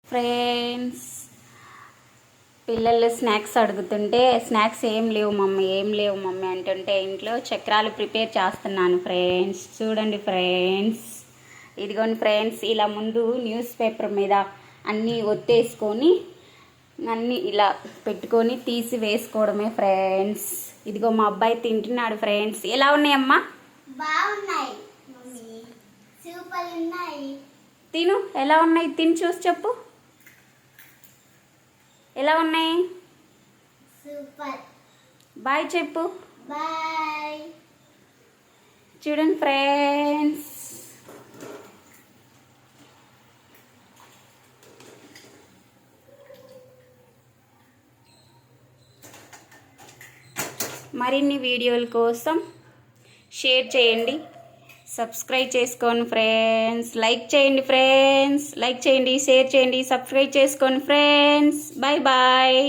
Friends, పిల్లలు snacks అడుగుతుంటే snacks ఏం లేవు మమ్మీ అంటుంటే ఇంట్లో చక్రాలు ప్రిపేర్ చేస్తున్నాను ఫ్రెండ్స్. చూడండి ఫ్రెండ్స్, ఇదిగోండి ఫ్రెండ్స్, ఇలా ముందు న్యూస్ పేపర్ మీద అన్నీ ఒత్తేసుకొని అన్నీ ఇలా పెట్టుకొని తీసి వేసుకోవడమే ఫ్రెండ్స్. ఇదిగో మా అబ్బాయి తింటున్నాడు ఫ్రెండ్స్. ఎలా ఉన్నాయమ్మా? బాగున్నాయి మమ్మీ, సూపర్ ఉన్నాయి. తిను, ఎలా ఉన్నాయి? తిని చూసి చెప్పు, ఎలా ఉన్నాయి? సూపర్. బాయ్ చెప్పు. బాయ్. చూడండి ఫ్రెండ్స్, మరిన్ని వీడియోల కోసం షేర్ చేయండి, సబ్స్క్రైబ్ చేసుకోండి ఫ్రెండ్స్, లైక్ చేయండి ఫ్రెండ్స్, లైక్ చేయండి, షేర్ చేయండి, సబ్స్క్రైబ్ చేసుకోండి ఫ్రెండ్స్. Bye bye.